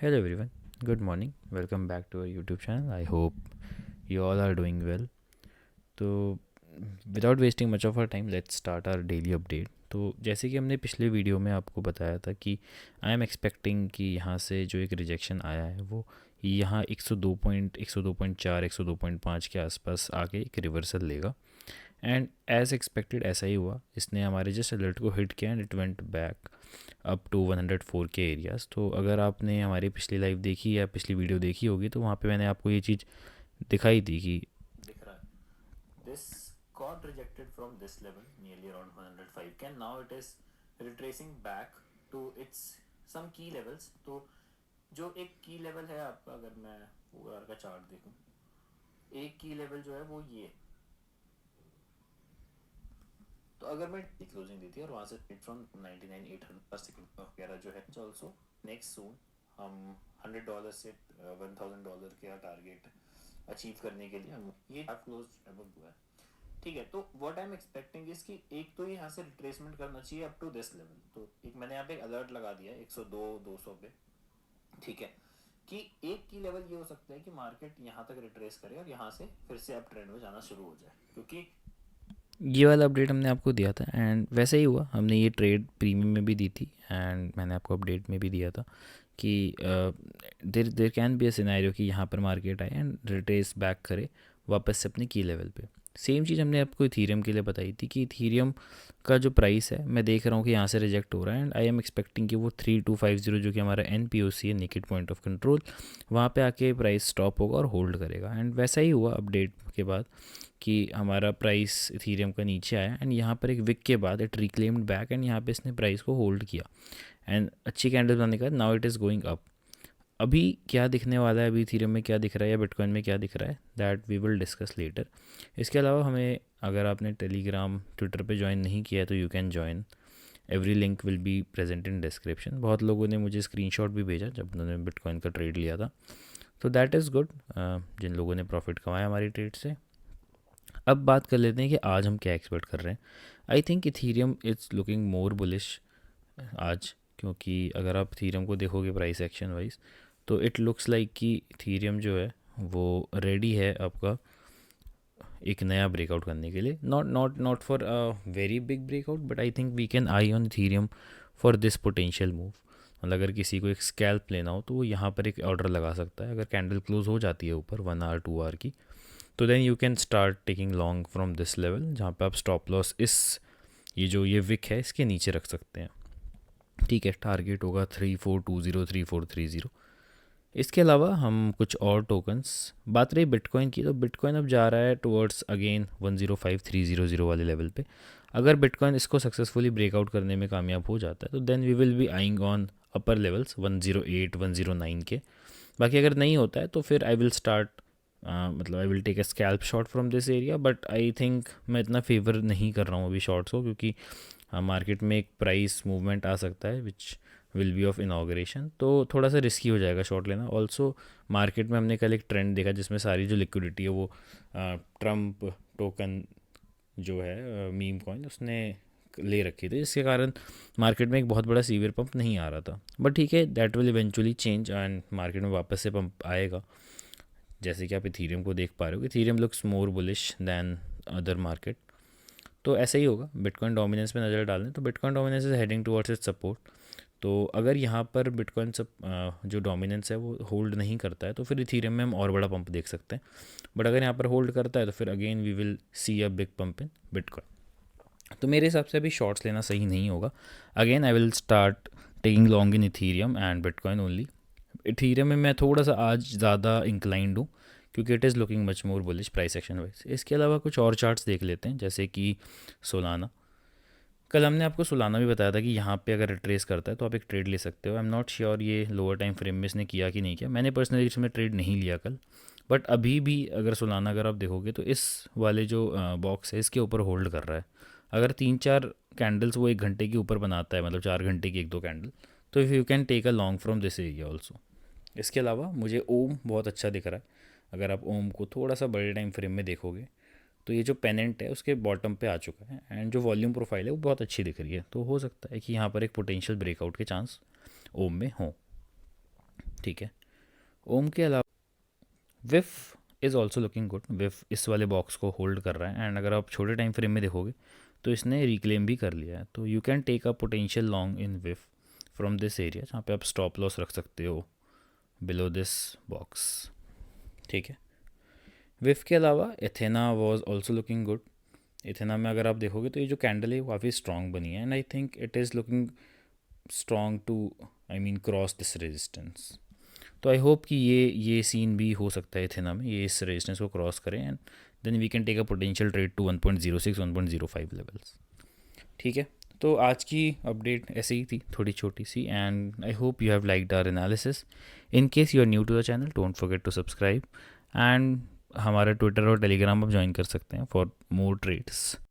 Hello everyone, good morning. Welcome back to our YouTube channel. I hope you all are doing well. तो without wasting much of our time let's start our daily update. तो जैसे कि हमने पिछले video में आपको बताया था कि आई एम एक्सपेक्टिंग कि यहाँ से जो एक रिजेक्शन आया है वो यहाँ 102.4 102.5 के आसपास आके एक रिवर्सल लेगा। एंड एज एक्सपेक्टेड ऐसा ही हुआ, इसने हमारे जस्ट अलर्ट को हिट किया and it went back up to 104 के एरियाज़। तो अगर आपने हमारी पिछली लाइव देखी या पिछली वीडियो देखी होगी तो वहाँ पे मैंने आपको ये चीज़ दिखाई थी कि दिख रहा है this got rejected from this level nearly around 105 can now it is retracing back to its some key levels। तो जो एक की लेवल है आपका, अगर मैं पूरा का चार्ट देखूं, एक की लेवल जो है वो ये। तो अगर मैं क्लोजिंग दी थी और वहाँ से फ्रॉम 99,800 सेकंड वगैरह जो है ऑल्सो नेक्स्ट सून हम $100 से $1,000 का टारगेट अचीव करने के लिए हम ये क्लोज अबव हुआ है। ठीक है, तो what I am expecting is कि एक तो यहाँ से रिट्रेसमेंट करना चाहिए अप टू दिस लेवल। तो एक मैंने यहाँ पे अलर्ट लगा दिया 102 200 पे। ठीक है, कि एक की लेवल ये हो सकता है कि मार्केट यहाँ तक रिट्रेस करे और यहाँ से फिर से अप ट्रेंड में जाना शुरू हो जाए, क्योंकि ये वाला अपडेट हमने आपको दिया था एंड वैसे ही हुआ। हमने ये ट्रेड प्रीमियम में भी दी थी एंड मैंने आपको अपडेट में भी दिया था कि there there can be a scenario कि यहाँ पर मार्केट आए एंड रिट्रेस बैक करे वापस से अपने की लेवल पे। सेम चीज़ हमने आपको इथीरियम के लिए बताई थी कि इथीरियम का जो प्राइस है मैं देख रहा हूँ कि यहाँ से रिजेक्ट हो रहा है एंड आई एम एक्सपेक्टिंग कि वो 3250 जो कि हमारा NPOC है, नेकेड पॉइंट ऑफ कंट्रोल, वहाँ पे आके प्राइस स्टॉप होगा और होल्ड करेगा। एंड वैसा ही हुआ अपडेट के बाद कि हमारा प्राइस इथीरियम का नीचे आया एंड यहाँ पर एक विक के बाद इट रिक्लेम्ड बैक एंड यहाँ पे इसने प्राइस को होल्ड किया एंड अच्छी कैंडल बनाने के बाद now it is going up. अभी क्या दिखने वाला है, अभी इथीरियम में क्या दिख रहा है या बिटकॉइन में क्या दिख रहा है, that we will discuss later. इसके अलावा हमें, अगर आपने टेलीग्राम ट्विटर पे ज्वाइन नहीं किया है तो you can join, every link will be present in description. बहुत लोगों ने मुझे स्क्रीनशॉट भी भेजा जब उन्होंने बिटकॉइन का ट्रेड लिया था, तो दैट इज़ गुड जिन लोगों ने प्रॉफिट कमाया हमारी ट्रेड से। अब बात कर लेते हैं कि आज हम क्या एक्सपेक्ट कर रहे हैं। I think Ethereum is looking more bullish आज, क्योंकि अगर आप इथीरियम को देखोगे प्राइस एक्शन वाइज तो इट लुक्स लाइक कि इथीरियम जो है वो रेडी है आपका एक नया ब्रेकआउट करने के लिए। Not for a very big breakout, but I think we can eye on Ethereum for this potential move. मतलब अगर किसी को एक स्कैल्प लेना हो तो वो यहाँ पर एक ऑर्डर लगा सकता है। अगर कैंडल क्लोज हो जाती है ऊपर 1 आवर 2 आवर की, तो then you can start taking long from this level, जहाँ पे आप स्टॉप लॉस इस ये विक है इसके नीचे रख सकते हैं। ठीक है, टारगेट होगा 3420 3430। इसके अलावा हम कुछ और टोकन्स, बात रही बिटकॉइन की, तो बिटकॉइन अब जा रहा है टुवर्ड्स अगेन 105300 वाले लेवल पे। अगर बिटकॉइन इसको सक्सेसफुली ब्रेकआउट करने में कामयाब हो जाता है तो then we will be eyeing on upper levels 108 109 के। बाकी अगर नहीं होता है तो फिर आई विल स्टार्ट, मतलब I will take a scalp shot from this area. But I think मैं इतना फेवर नहीं कर रहा हूँ अभी शॉर्ट्स को, क्योंकि मार्केट में एक प्राइस मूवमेंट आ सकता है which will be of inauguration, तो थोड़ा सा रिस्की हो जाएगा शॉर्ट लेना। ऑल्सो मार्केट में हमने कल एक ट्रेंड देखा जिसमें सारी जो लिक्विडिटी है वो ट्रम्प टोकन जो है मीम कॉइन उसने ले रखी थी, जिसके कारण मार्केट में एक बहुत बड़ा सीवियर पंप नहीं आ रहा था। बट ठीक है, that will eventually change and market में वापस से पंप आएगा। जैसे कि आप इथीरियम को देख पा रहे हो कि Ethereum looks more bullish than other market, तो ऐसा ही होगा। बिटकॉइन डोमिनेंस पे नज़र डालें तो bitcoin dominance is heading towards it's support. तो अगर यहाँ पर बिटकॉइन सब जो डोमिनेंस है वो होल्ड नहीं करता है तो फिर इथीरियम में हम और बड़ा पंप देख सकते हैं। बट अगर यहाँ पर होल्ड करता है तो फिर again we will see a big pump in bitcoin. तो मेरे हिसाब से अभी शॉर्ट्स लेना सही नहीं होगा। Again I will start taking long in Ethereum and bitcoin only. Ethereum में मैं थोड़ा सा आज ज़्यादा इंक्लाइंड हूँ क्योंकि it is looking much more bullish price action wise. इसके अलावा कुछ और चार्ट्स देख लेते हैं, जैसे कि सोलाना। कल हमने आपको सोलाना भी बताया था कि यहाँ पे अगर रिट्रेस करता है तो आप एक ट्रेड ले सकते हो। आई एम नॉट श्योर ये लोअर टाइम फ्रेम में इसने किया कि नहीं किया, मैंने पर्सनली इसमें ट्रेड नहीं लिया कल। बट अभी भी अगर सोलाना अगर आप देखोगे तो इस वाले जो बॉक्स है इसके ऊपर होल्ड कर रहा है। अगर 3-4 कैंडल्स वो 1 घंटे के ऊपर बनाता है, मतलब 4 घंटे की 1-2 कैंडल, तो if you can take a long from this area also. इसके अलावा मुझे ओम बहुत अच्छा दिख रहा है। अगर आप ओम को थोड़ा सा बड़े टाइम फ्रेम में देखोगे तो ये जो पेनेंट है उसके बॉटम पे आ चुका है एंड जो वॉल्यूम प्रोफाइल है वो बहुत अच्छी दिख रही है। तो हो सकता है कि यहाँ पर एक पोटेंशियल ब्रेकआउट के चांस ओम में हों। ठीक है। ओम के अलावा विफ इज़ ऑल्सो लुकिंग गुड। विफ इस वाले बॉक्स को होल्ड कर रहा है, एंड अगर आप छोटे टाइम फ्रेम में देखोगे तो इसने रिक्लेम भी कर लिया है। तो you can take a potential long in with from this area, जहाँ पे आप स्टॉप लॉस रख सकते हो बिलो दिस बॉक्स। ठीक है। विफ के अलावा Athena was also looking good. Athena में अगर आप देखोगे तो ये जो कैंडल है वो काफ़ी स्ट्रॉन्ग बनी है, and I think it is looking strong to, I mean, cross this resistance. तो आई होप कि ये सीन भी हो सकता है एथेना में, ये इस रेजिस्टेंस को क्रॉस करें, and then we can take a potential trade to 1.06 1.05 levels. ठीक है। तो आज की अपडेट ऐसे ही थी, थोड़ी छोटी सी, and I hope you have liked our analysis. In case you are new to the channel, don't forget to subscribe, and हमारे ट्विटर और टेलीग्राम आप ज्वाइन कर सकते हैं फॉर मोर ट्रेड्स।